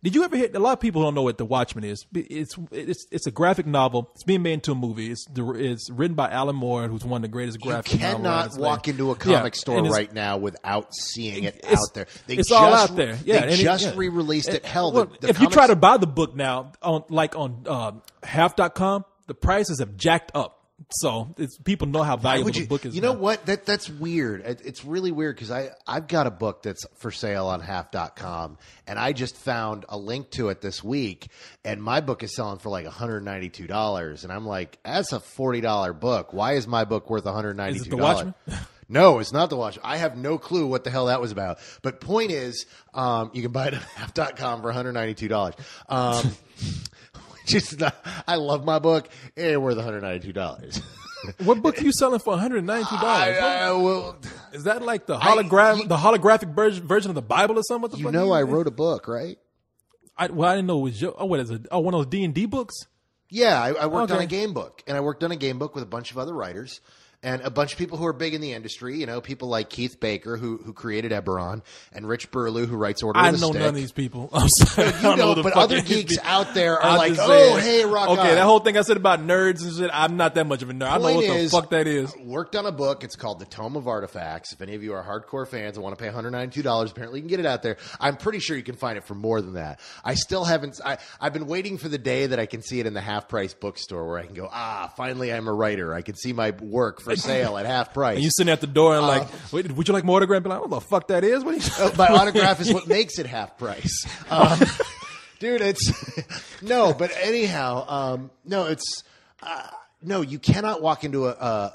Did you ever hear? A lot of people don't know what The Watchmen is. It's a graphic novel. It's being made into a movie. It's written by Alan Moore, who's one of the greatest graphic novelists. You cannot walk into a comic store right now without seeing it out there. It's all out there. Yeah, they just re-released it. Hell, if you try to buy the book now on half.com, the prices have jacked up. So people know how valuable the book is. You know what? That's weird. It's really weird because I've got a book that's for sale on half.com, and I just found a link to it this week, and my book is selling for like $192, and I'm like, that's a $40 book. Why is my book worth $192? Is it The Watchmen? No, it's not The Watchmen. I have no clue what the hell that was about. But point is, you can buy it at half.com for $192. I love my book. It's worth $192. What book are you selling for $192? Is that like the holographic version of the Bible or something? You know, I wrote a book, right? I didn't know it was what is it? Oh, one of those D&D books? Yeah, I worked on a game book, and I worked on a game book with a bunch of other writers. And a bunch of people who are big in the industry, you know, people like Keith Baker, who created Eberron, and Rich Burlew, who writes Order of the Stick. I know none of these people. I'm sorry. You know, but other geeks out there are like, hey, rock on. Okay, that whole thing I said about nerds and shit, I'm not that much of a nerd. I know what the fuck that is. Worked on a book. It's called The Tome of Artifacts. If any of you are hardcore fans and want to pay $192, apparently you can get it out there. I'm pretty sure you can find it for more than that. I still haven't. I've been waiting for the day that I can see it in the half-price bookstore where I can go, finally I'm a writer. I can see my work for sale at half price. And you sitting at the door and like, would you like my autograph? Be like, what the fuck that is? What are you my autograph is what makes it half price. Dude, it's no, but anyhow, no, you cannot walk into a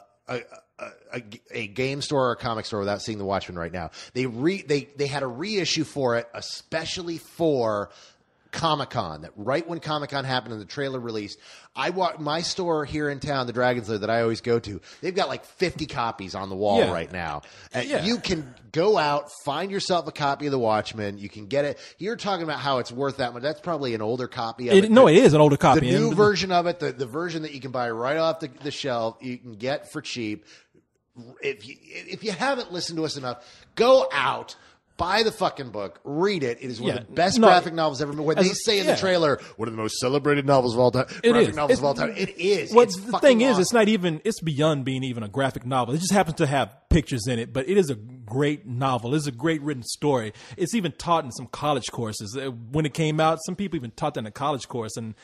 game store or a comic store without seeing The Watchmen right now. They had a reissue for it, especially for Comic-Con, that right when Comic-Con happened and the trailer released, my store here in town, the Dragon's Lair that I always go to, they've got like 50 copies on the wall right now. You can go out, find yourself a copy of The Watchmen. You can get it. You're talking about how it's worth that much. That's probably an older copy of it. No, it is an older copy. The new version of it, the version that you can buy right off the shelf, you can get for cheap. If you haven't listened to us enough, go out. Buy the fucking book. Read it. It is one of the best graphic novels ever made. When they say in the trailer, one of the most celebrated novels of all time. Graphic novels of all time. It is. Well, the thing is, it's not even, it's beyond being even a graphic novel. It just happens to have pictures in it, but it is a great novel. It's a great written story. It's even taught in some college courses. When it came out, some people even taught that in a college course, and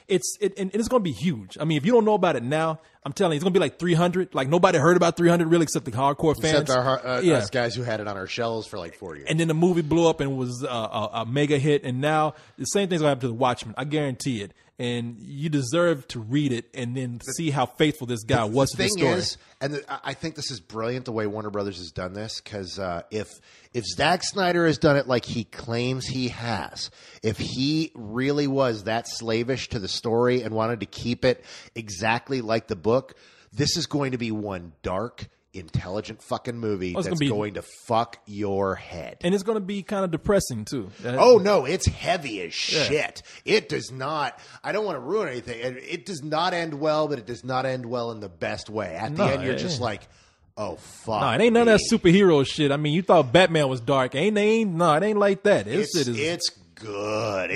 it's going to be huge. I mean, if you don't know about it now, I'm telling you, it's going to be like 300. Like nobody heard about 300 really, except the hardcore fans. Except us guys who had it on our shelves for like 4 years. And then the movie blew up and was a mega hit. And now the same thing's going to happen to The Watchmen. I guarantee it. And you deserve to read it and then see how faithful this guy was to the story. The thing is, I think this is brilliant the way Warner Brothers has done this, because if Zack Snyder has done it like he claims he has, if he really was that slavish to the story and wanted to keep it exactly like the book, this is going to be one dark, intelligent fucking movie that's going to fuck your head. And it's going to be kind of depressing too. Oh no, it's heavy as shit. It does not, I don't want to ruin anything. It does not end well, but it does not end well in the best way. At the end, you're just like, oh fuck. No, it ain't none of that superhero shit. I mean, you thought Batman was dark. It ain't like that. It's good.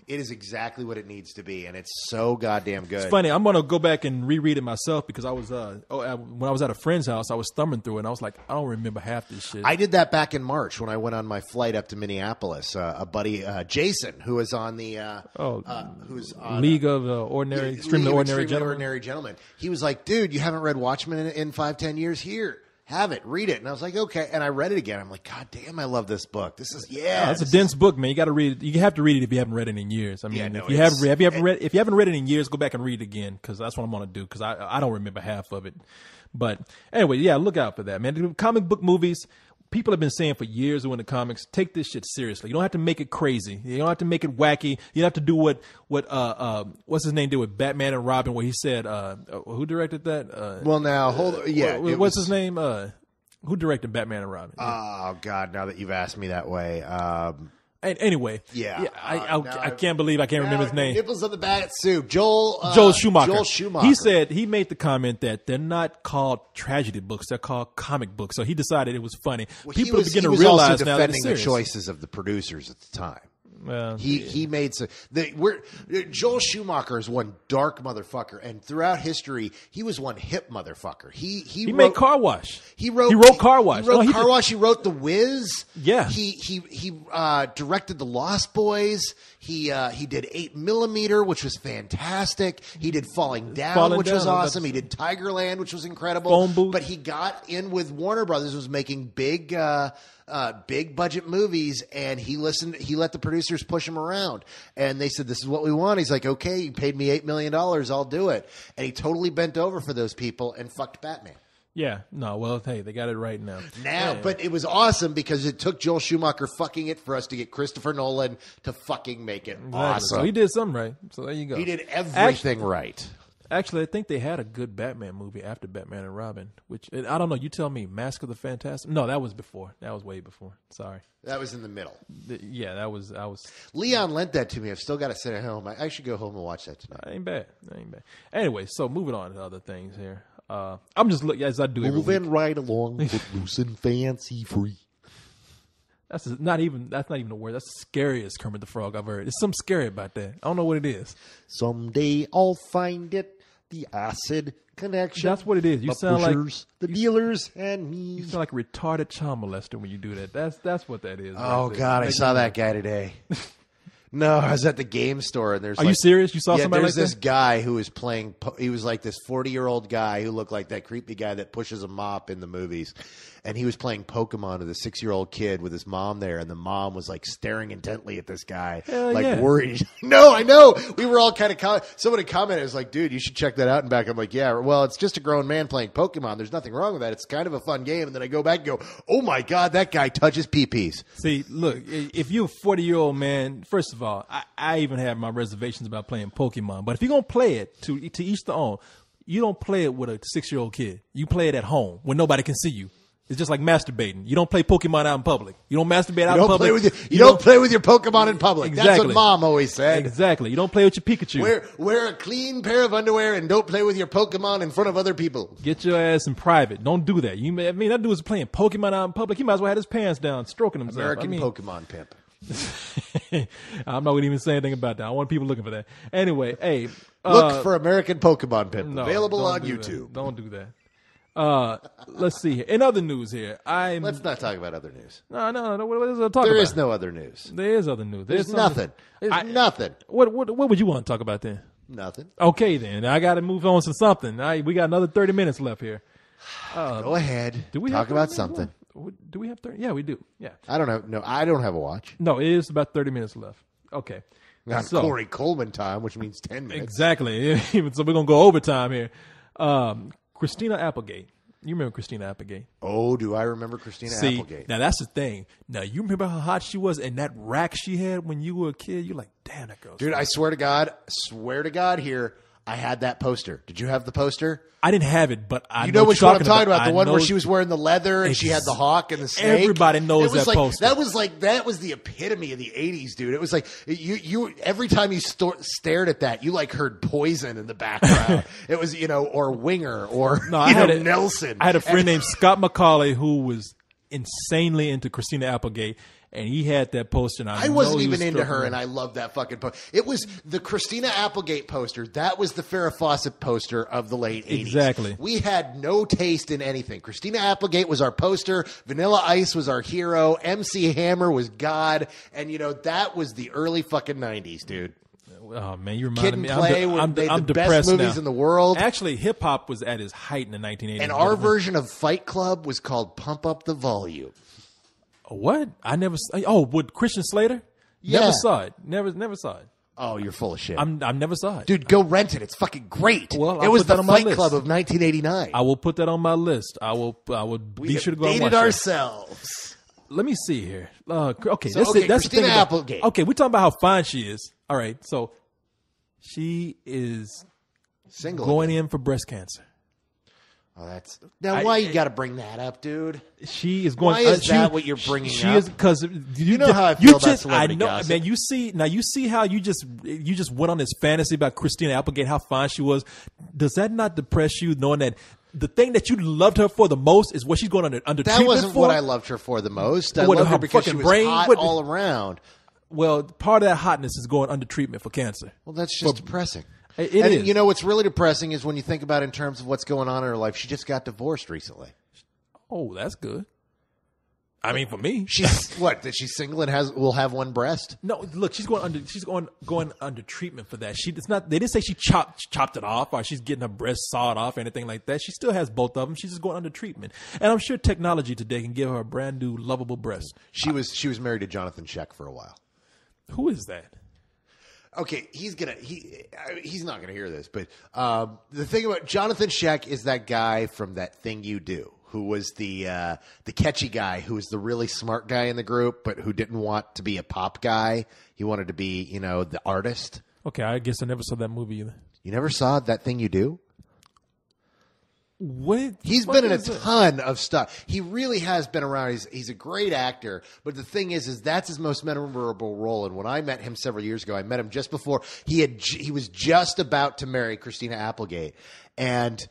It is exactly what it needs to be, and it's so goddamn good. It's funny. I'm gonna go back and reread it myself because I was when I was at a friend's house, I was thumbing through it, and I was like, I don't remember half this shit. I did that back in March when I went on my flight up to Minneapolis. A buddy, Jason, who was on the who's on League of Extremely Ordinary Gentlemen. He was like, dude, you haven't read Watchmen in 5-10 years? Here. Have it, read it. And I was like, okay. And I read it again. I'm like, God damn, I love this book. This is, it's a dense book, man. You got to read it. You have to read it if you haven't read it in years. I mean, if you haven't read it in years, go back and read it again, because that's what I'm going to do, because I don't remember half of it. But anyway, look out for that, man. The comic book movies, people have been saying for years doing the comics, take this shit seriously. You don't have to make it crazy. You don't have to make it wacky. You don't have to do what what's his name did with Batman and Robin, where he said, who directed that? Well, now hold on. Yeah, what's his name? Who directed Batman and Robin? Oh God! Now that you've asked me that way. Anyway, I can't believe I can't remember his name. Nipples on the bat soup. Joel Schumacher. Joel Schumacher. He said he made the comment that they're not called tragedy books; they're called comic books. So he decided it was funny. Well, People begin to realize realize also now defending that the choices of the producers at the time. He made some. Joel Schumacher is one dark motherfucker, and throughout history, he was one hip motherfucker. He made Car Wash. He wrote Car Wash. He wrote Car Wash. He wrote The Wiz. Yeah. He directed The Lost Boys. He did 8mm, which was fantastic. He did Falling Down, which was awesome. He did Tigerland, which was incredible. Phone Booth. But he got in with Warner Brothers, was making big budget movies, and he let the producers push him around, and they said, "This is what we want." He's like, "Okay, you paid me $8 million, I'll do it." And he totally bent over for those people and fucked Batman. Yeah, no, well, hey, they got it right now. But it was awesome because it took Joel Schumacher fucking it for us to get Christopher Nolan to fucking make it awesome. So he did something right. So there you go. He did everything right. Actually, I think they had a good Batman movie after Batman and Robin, which, I don't know, you tell me, Mask of the Fantastic? No, that was before. That was way before. Sorry. That was in the middle. I was. Leon lent that to me. I've still got to sit at home. I should go home and watch that tonight. Ain't bad. Anyway, so moving on to other things here. I'm just looking, as I do every week. Right along with loose and fancy free. That's not even a word. That's the scariest Kermit the Frog I've heard. There's something scary about that. I don't know what it is. Someday I'll find it. The acid connection. That's what it is. You sound like the dealers and me. You sound like a retarded child molester when you do that. That's what that is. Oh right God, I saw that guy today. No, I was at the game store and there's. Are you serious? You saw somebody like that? There's this guy who was playing. He was like this 40-year-old guy who looked like that creepy guy that pushes a mop in the movies. And he was playing Pokemon with a 6-year-old kid with his mom there, and the mom was like staring intently at this guy, worried. No, I know. We were all kind of somebody commented, it was like, "Dude, you should check that out." And back, I'm like, "Yeah, well, it's just a grown man playing Pokemon. There's nothing wrong with that. It's kind of a fun game." And then I go back and go, "Oh my God, that guy touches pee-pees." See, look, if you're a 40-year-old man, first of all, I even have my reservations about playing Pokemon. But if you're gonna play it to each their own, you don't play it with a 6-year-old kid. You play it at home when nobody can see you. It's just like masturbating. You don't play Pokemon out in public. You don't masturbate out in public. You don't play with your Pokemon in public. Exactly. That's what Mom always said. Exactly. You don't play with your Pikachu. Wear a clean pair of underwear and don't play with your Pokemon in front of other people. Get your ass in private. Don't do that. That dude was playing Pokemon out in public. He might as well have his pants down, stroking himself. American Pokemon pimp. I'm not going to even say anything about that. I want people looking for that. Anyway, hey. Look for American Pokemon pimp. Available on YouTube. Don't do that. Let's see here. In other news here, let's not talk about other news. No. What is there to talk about? There is no other news. There is other news. There's nothing. There's nothing. What would you want to talk about then? Nothing. Okay, then I got to move on to something. We got another 30 minutes left here. Go ahead. Do we talk about something? Do we have 30? Yeah, we do. Yeah. I don't know. No, I don't have a watch. No, it is about 30 minutes left. Okay. Not Corey Coleman time, which means 10 minutes. Exactly. So we're going to go overtime here. Christina Applegate. You remember Christina Applegate? Oh, do I remember Christina Applegate? Now that's the thing. Now you remember how hot she was and that rack she had when you were a kid? You're like, damn, that girl. Dude, I swear to God here, I had that poster. Did you have the poster? I didn't have it, but I know which one I'm talking about. The one where she was wearing the leather and she had the hawk and the snake. Everybody knows that poster. That was the epitome of the 80s, dude. It was like you every time you stared at that, you like heard Poison in the background. It was, or Winger or Nelson. I had a friend named Scott McCauley who was insanely into Christina Applegate. And he had that poster. And I wasn't even into her, and I loved that fucking poster. It was the Christina Applegate poster. That was the Farrah Fawcett poster of the late 80s. Exactly. We had no taste in anything. Christina Applegate was our poster. Vanilla Ice was our hero. MC Hammer was God. And, that was the early fucking 90s, dude. Oh, man, you reminded me. I'm the best movies in the world. Actually, hip-hop was at its height in the 1980s. And our version of Fight Club was called Pump Up the Volume. What? I never. Oh, with Christian Slater? Yeah. Never saw it. Never saw it. Oh, you're full of shit. I never saw it. Dude, go rent it. It's fucking great. Well, it was the Fight Club of 1989. I will put that on my list. I will be sure to go and watch it ourselves. Let me see here. Okay, that's Christina Applegate. Okay, we're talking about how fine she is. All right, so she is single going in for breast cancer. Oh, why you got to bring that up, dude? She is going. Why is that what you're bringing up? She is because you know how I feel about celebrity gossip. Man, you see how you just went on this fantasy about Christina Applegate, how fine she was. Does that not depress you, knowing that the thing that you loved her for the most is what she's going under treatment for? That wasn't what I loved her for the most. I loved her because she was hot all around. Well, part of that hotness is going under treatment for cancer. Well, that's just depressing. It is. You know what's really depressing is when you think about it in terms of what's going on in her life. She just got divorced recently. Oh, that's good. I mean, for me, she's what? That she's single and will have one breast? No, look, she's going under treatment for that. It's not. They didn't say she chopped it off or she's getting her breast sawed off or anything like that. She still has both of them. She's just going under treatment. And I'm sure technology today can give her a brand new lovable breast. She was married to Jonathan Sheck for a while. Who is that? Okay, he's not gonna hear this, but the thing about Jonathan Sheck is that guy from That Thing You Do, who was the catchy guy, who was the really smart guy in the group, but who didn't want to be a pop guy. He wanted to be, the artist. Okay, I guess I never saw that movie either. You never saw That Thing You Do? What? He's been in a ton of stuff. He really has been around. He's a great actor. But the thing is that's his most memorable role. And when I met him several years ago, I met him just before he was just about to marry Christina Applegate. And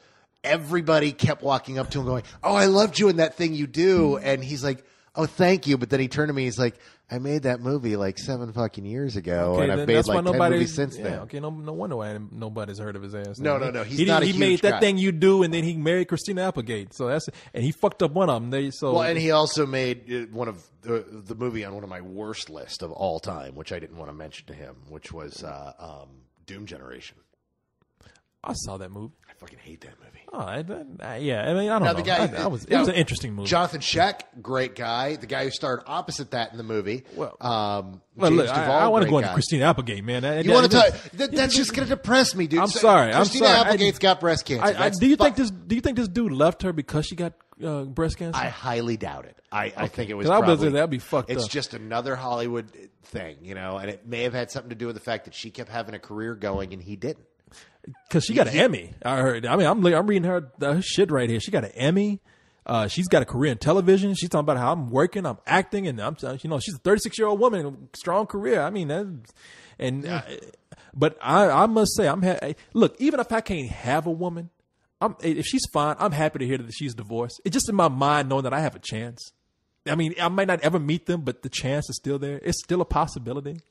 everybody kept walking up to him going, "Oh, I loved you in That Thing You Do." And he's like, "Oh, thank you." But then he turned to me. He's like, "I made that movie like 7 fucking years ago, and I've made like 10 movies since then." Okay, no wonder why nobody's heard of his ass. No. He's not a huge guy. He made That Thing You Do, and then he married Christina Applegate. So and he fucked up one of them. And he also made one of the movie on one of my worst list of all time, which I didn't want to mention to him, which was Doom Generation. I saw that movie. I fucking hate that movie. Oh, yeah. I mean, I don't know. It was an interesting movie. Jonathan Sheck, great guy. The guy who starred opposite that in the movie. Well, James look, Duvall, I want to go into guy. Christina Applegate, man. You want to talk? That's just going to depress me, dude. I'm sorry. Christina Applegate's got breast cancer. Do you think this dude left her because she got breast cancer? I highly doubt it. I think it was. That'd be fucked up. It's just another Hollywood thing, and it may have had something to do with the fact that she kept having a career going and he didn't. Because she got an Emmy. I heard. I mean, I'm reading her shit right here. She got an Emmy. She's got a career in television. She's talking about how I'm working, I'm acting, and she's a 36-year-old woman, strong career. I mean, but I must say, look, even if I can't have a woman, if she's fine, I'm happy to hear that she's divorced. It's just in my mind knowing that I have a chance. I mean, I might not ever meet them, but the chance is still there. It's still a possibility.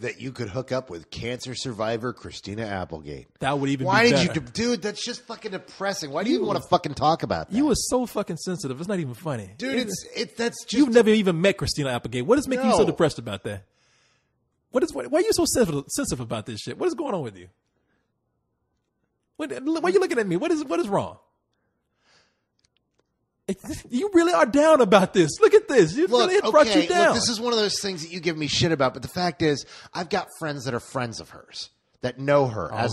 That you could hook up with cancer survivor Christina Applegate. That would even be better. Why did you, dude? That's just fucking depressing. Why do you even want to fucking talk about that? You were so fucking sensitive. It's not even funny, dude. That's just you've never even met Christina Applegate. What does make you so depressed about that? Why are you so sensitive about this shit? What is going on with you? Why are you looking at me? What is wrong? You really are down about this. Look at this. It brought you down. Look, this is one of those things that you give me shit about. But the fact is, I've got friends that are friends of hers that know her, that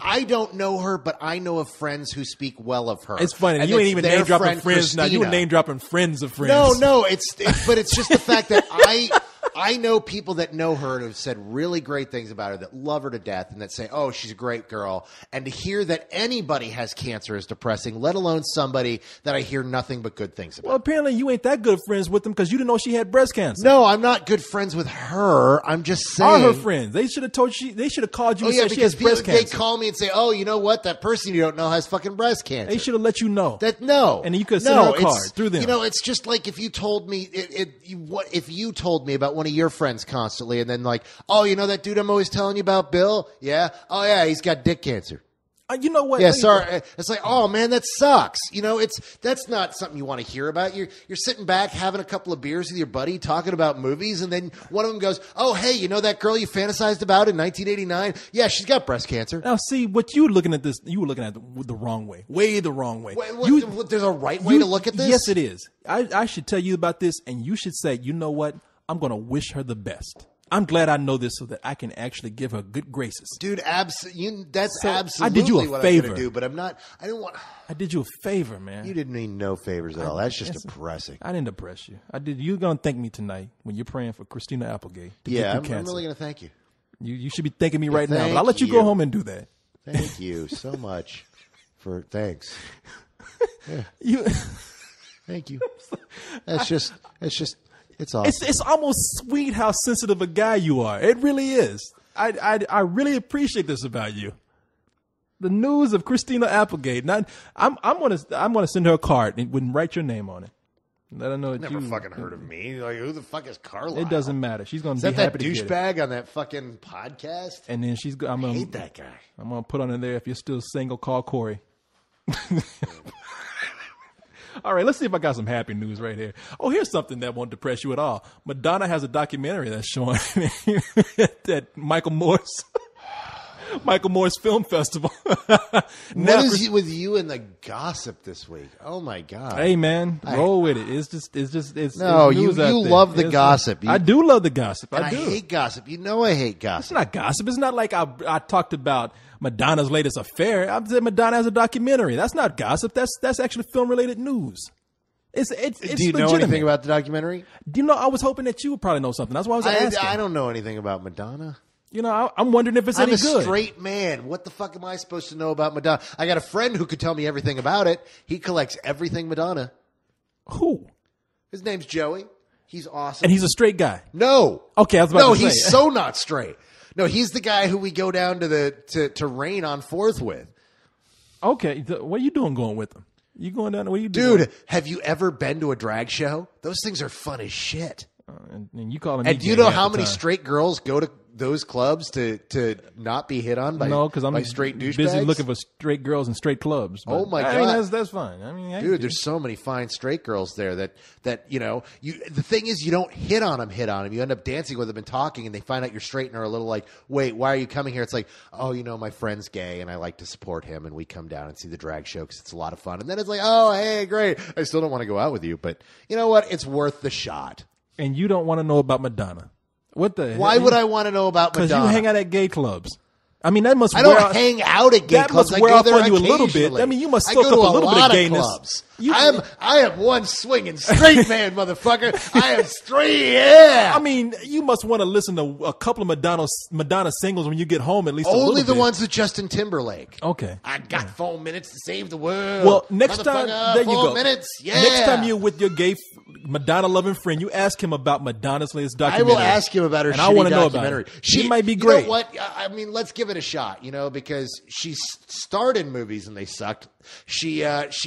I don't know her, but I know of friends who speak well of her. It's funny. And you ain't even name dropping friends now. You name dropping friends of friends. No. But it's just the fact that I know people that know her and have said really great things about her, that love her to death, and that say, "Oh, she's a great girl." And to hear that anybody has cancer is depressing, let alone somebody that I hear nothing but good things about. Well, apparently you ain't that good of friends with them because you didn't know she had breast cancer. No, I'm not good friends with her. I'm just saying. Are her friends? They should have told you. They should have called you and said she has breast cancer. They call me and say, "Oh, you know what? That person you don't know has fucking breast cancer." They should have let you know. And then you could send her a card through them. It's just like if you told me if you told me about one of your friends constantly, and then like, "Oh, you know that dude I'm always telling you about, Bill? Yeah. Oh yeah, he's got dick cancer." You know what? Yeah, sorry. It's like, oh man, that sucks. That's not something you want to hear about. You're sitting back having a couple of beers with your buddy, talking about movies, and then one of them goes, "Oh hey, you know that girl you fantasized about in 1989? Yeah, she's got breast cancer." Now, see, what you were looking at the wrong way, way the wrong way. There's a right way to look at this. Yes, it is. I should tell you about this, and you should say, "You know what? I'm going to wish her the best. I'm glad I know this so that I can actually give her good graces." Dude, that's absolutely I did you a what favor. I'm going to do, but I'm not. I don't want. I did you a favor, man. You didn't mean no favors at all. That's just depressing. I didn't depress you. I did. You're going to thank me tonight when you're praying for Christina Applegate. I'm really going to thank you. You should be thanking me right now, but I'll let you go home and do that. Thank you so much thanks. Yeah. Thank you. It's awesome. It's almost sweet how sensitive a guy you are. It really is. I really appreciate this about you. The news of Christina Applegate. I'm gonna send her a card and write your name on it. Let her know that Never fucking heard of me. Like, who the fuck is Carlisle? It doesn't matter. She's going to be happy that to get it. douchebag on that fucking podcast? And then I hate that guy. I'm going to put on in there, if you're still single, call Corey. All right, let's see if I got some happy news right here. Oh, here's something that won't depress you at all. Madonna has a documentary that's showing at Michael Moore's Film Festival. What is it with you and the gossip this week? Oh my God! Hey man, roll with it. It's no. It's you love the gossip. I do love the gossip. I hate gossip. You know I hate gossip. It's not gossip. It's not like I talked about Madonna's latest affair. I said Madonna has a documentary. That's not gossip. That's actually film related news. It's Do you legitimate. know anything about the documentary? Do you know? I was hoping that you would probably know something. That's why I was asking. I don't know anything about Madonna. You know, I'm wondering if it's any good. I'm a straight man. What the fuck am I supposed to know about Madonna? I got a friend who could tell me everything about it. He collects everything Madonna. Who? His name's Joey. He's awesome. And he's a straight guy. No. Okay, I was about to say. No, he's so not straight. No, he's the guy who we go down to Rain on 4th with. Okay, what are you doing going with him? You going down? What are you doing? Dude, have you ever been to a drag show? Those things are fun as shit. And you calling me? And do you know how many straight girls go to those clubs to not be hit on by straight douchebags? Busy looking for straight girls in straight clubs. Oh my God, I mean, that's fine. I mean, dude, there's so many fine straight girls there that you know. The thing is, you don't hit on them. You end up dancing with them and talking, and they find out you're straight and are a little like, wait, why are you coming here? It's like, oh, you know, my friend's gay and I like to support him, and we come down and see the drag show because it's a lot of fun. And then it's like, oh, hey, great. I still don't want to go out with you, but you know what? It's worth the shot. And you don't want to know about Madonna. What the hell? Why would I want to know about Madonna? Because you hang out at gay clubs. I mean, that must. I don't hang out at gay clubs. That must wear off on you a little bit. I mean, you must soak up a little bit of gayness. Clubs. I am one swinging straight man, motherfucker. I am straight. Yeah. I mean, you must want to listen to a couple of Madonna singles when you get home, at least. Only the ones with Justin Timberlake. Okay. I got 4 minutes to save the world. Well, next time, there you go. 4 minutes. Yeah. Next time you're with your gay Madonna loving friend, you ask him about Madonna's latest documentary. I will ask him about her and shitty I want to know documentary. about it. She might be great. You know what? I mean, let's give it a shot, you know, because she starred in movies and they sucked. She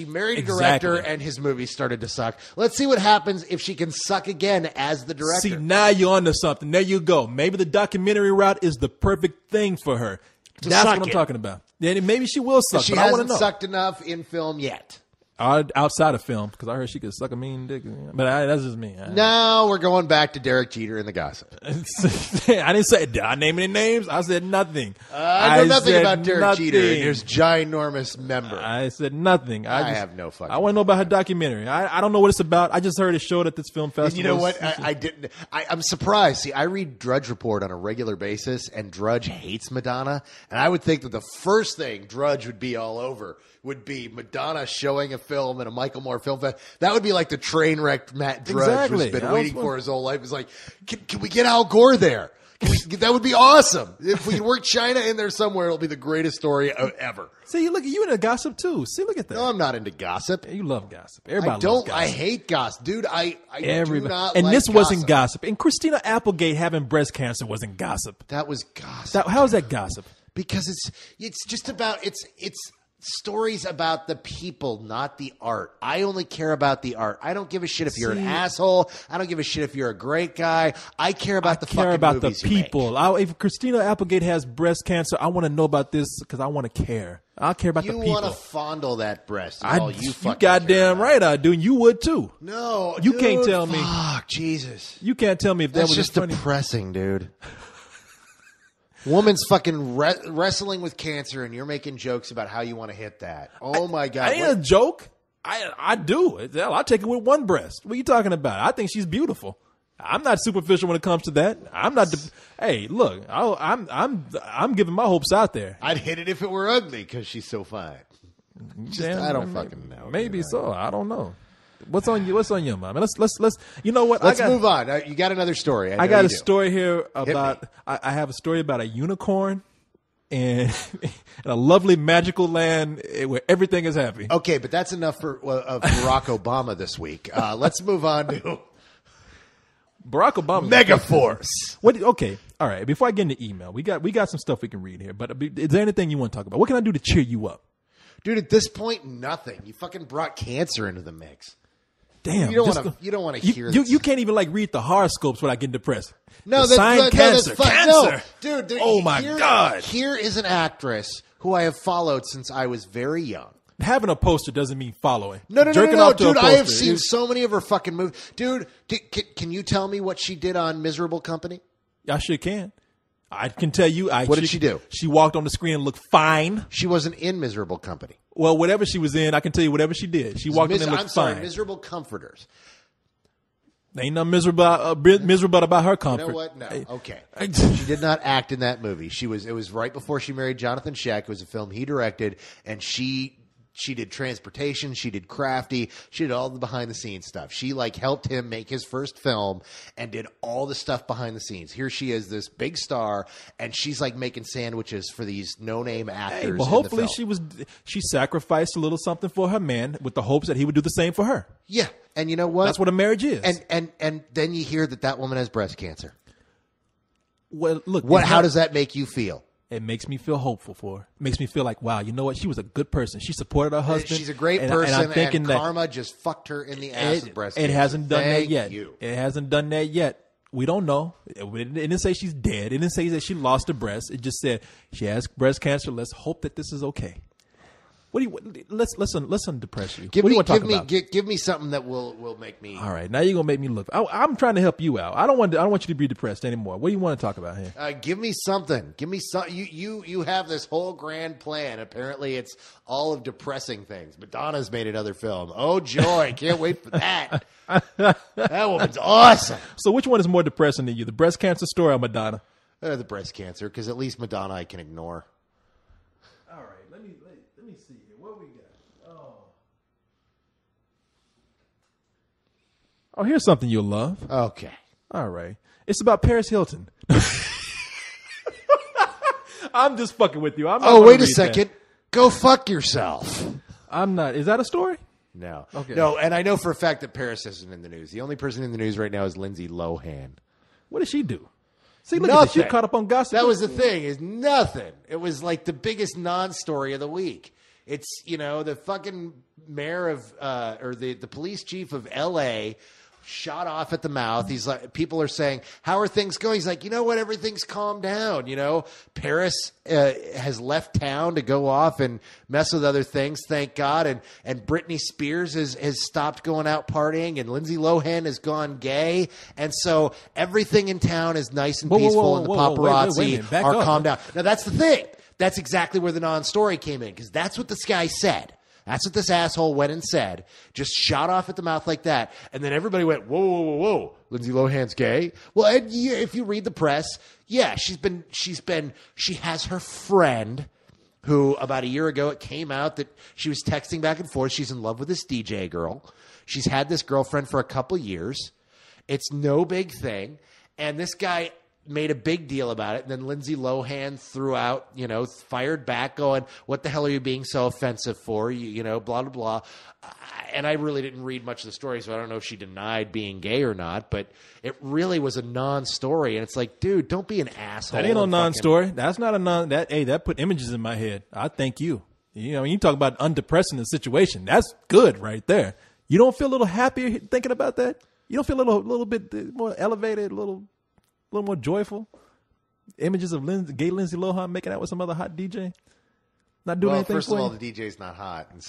married a director and his movies started to suck. Let's see what happens if she can suck again as the director. See, now you're onto something. There you go. Maybe the documentary route is the perfect thing for her. That's what I'm talking about. Yeah, maybe she will suck. She but I want to know. hasn't sucked enough in film yet. Outside of film, because I heard she could suck a mean dick. But that's just me. No, we're going back to Derek Jeter and the gossip. I didn't say, did I name any names? I said nothing. I know nothing about Derek Jeter and his ginormous member. I said nothing. I have no fucking I want to know about her documentary. I don't know what it's about. I just heard it showed at this film festival. And you know what? I didn't. I'm surprised. See, I read Drudge Report on a regular basis, and Drudge hates Madonna. And I would think that the first thing Drudge would be all over would be Madonna showing a film in a Michael Moore film fest. That would be like the train wreck Matt Drudge has been waiting for his whole life. It's like, can we get Al Gore there? That would be awesome. If we can work China in there somewhere, it'll be the greatest story ever. See, look, you into gossip too. See, look at that. No, I'm not into gossip. You love gossip. Everybody loves gossip. I hate gossip. Dude, I do not and like this gossip. wasn't gossip. And Christina Applegate having breast cancer wasn't gossip. That was gossip. How is that gossip? Because it's just about it's stories about the people, not the art. I only care about the art. I don't give a shit if you're an asshole. I don't give a shit if you're a great guy. I care about the fucking movies the people. If Christina Applegate has breast cancer, I want to know about this because I want to care. I care about the people. You want to fondle that breast. You goddamn right I do. And you would too. No, you can't tell me. Fuck, Jesus. You can't tell me if that's that was just depressing, dude. Woman's fucking wrestling with cancer, and you're making jokes about how you want to hit that. Oh my God! I ain't a joke. I do. I'll take it with one breast. What are you talking about? I think she's beautiful. I'm not superficial when it comes to that. I'm not. Hey, look, I'm giving my hopes out there. I'd hit it if it were ugly because she's so fine. I don't fucking know. Maybe so. I don't know. What's on your mind? Let's. You know what? Let's move on. You got another story. I got a story here about. I have a story about a unicorn in a lovely magical land where everything is happy. Okay, but that's enough of Barack Obama this week. Let's move on to Barack Obama. Megaforce. Okay, all right. Before I get into email, we got some stuff we can read here. But is there anything you want to talk about? What can I do to cheer you up? Dude, at this point, nothing. You fucking brought cancer into the mix. Damn, you don't want to hear. You can't even like read the horoscopes without getting depressed. No, cancer. No, dude. Oh my God! Here is an actress who I have followed since I was very young. Having a poster doesn't mean following. No, dude. I have seen so many of her fucking movies. Dude, can you tell me what she did on Miserable Company? I sure can. I can tell you. What did she do? She walked on the screen and looked fine. She wasn't in Miserable Company. Well, whatever she was in, I can tell you whatever she did. She walked in and looked fine. Miserable Comforters. Ain't nothing miserable about her comfort. You know what? No. Okay. She did not act in that movie. It was right before she married Jonathan Schaech. It was a film he directed, and she did Transportation. She did Crafty. She did all the behind the scenes stuff. She like helped him make his first film and did all the stuff behind the scenes. Here she is, this big star, and she's like making sandwiches for these no-name actors. Hey, well, hopefully she sacrificed a little something for her man with the hopes that he would do the same for her. Yeah, and you know what? That's what a marriage is. And then you hear that woman has breast cancer. Well, look, how does that make you feel? It makes me feel hopeful for her. It makes me feel like, wow, you know what? She was a good person. She supported her husband. She's a great person, and karma just fucked her in the ass with breast cancer. It hasn't done that yet. It hasn't done that yet. We don't know. It didn't say she's dead. It didn't say that she lost her breast. It just said she has breast cancer. Let's hope that this is okay. Let's depress you. What do you want to talk about? Give me something that will make me. All right, now you're gonna make me look. I'm trying to help you out. I don't want you to be depressed anymore. What do you want to talk about here? Give me something. Give me some. You have this whole grand plan. Apparently, it's all of depressing things. Madonna's made another film. Oh joy! Can't wait for that. That woman's awesome. So, which one is more depressing to you, the breast cancer story or Madonna? The breast cancer, because at least Madonna I can ignore. All right, let me see here. What we got? Oh, here's something you'll love. Okay. All right. It's about Paris Hilton. I'm just fucking with you. Wait a second. Go fuck yourself. I'm not. Is that a story? No. Okay. No, and I know for a fact that Paris isn't in the news. The only person in the news right now is Lindsay Lohan. What did she do? See, look at this. She caught up on gossip. That was the thing, is nothing. It was like the biggest non-story of the week. It's, the fucking mayor of, or the police chief of L.A. shot off at the mouth. He's like, people are saying, how are things going? He's like, you know what? Everything's calmed down. Paris has left town to go off and mess with other things. Thank God. And Britney Spears has stopped going out partying, and Lindsay Lohan has gone gay. And so everything in town is nice and peaceful, and the paparazzi are calmed down. Now that's the thing. That's exactly where the non-story came in, because that's what this guy said. That's what this asshole went and said. Just shot off at the mouth like that. And then everybody went, whoa, whoa, whoa, whoa. Lindsay Lohan's gay? Well, and if you read the press, yeah, she has her friend who about a year ago it came out that she was texting back and forth. She's in love with this DJ girl. She's had this girlfriend for a couple years. It's no big thing. And this guy made a big deal about it, and then Lindsay Lohan threw out, fired back going, what the hell are you being so offensive for? Blah, blah, blah. And I really didn't read much of the story, so I don't know if she denied being gay or not, but it really was a non-story, and it's like, dude, don't be an asshole. That ain't no non-story. That's not a that put images in my head. I thank you. You talk about undepressing the situation. That's good right there. You don't feel a little happier thinking about that? You don't feel a little bit more elevated, a little more joyful? Images of gay Lindsay Lohan making out with some other hot DJ? Not doing anything. First of all, the DJ's not hot. And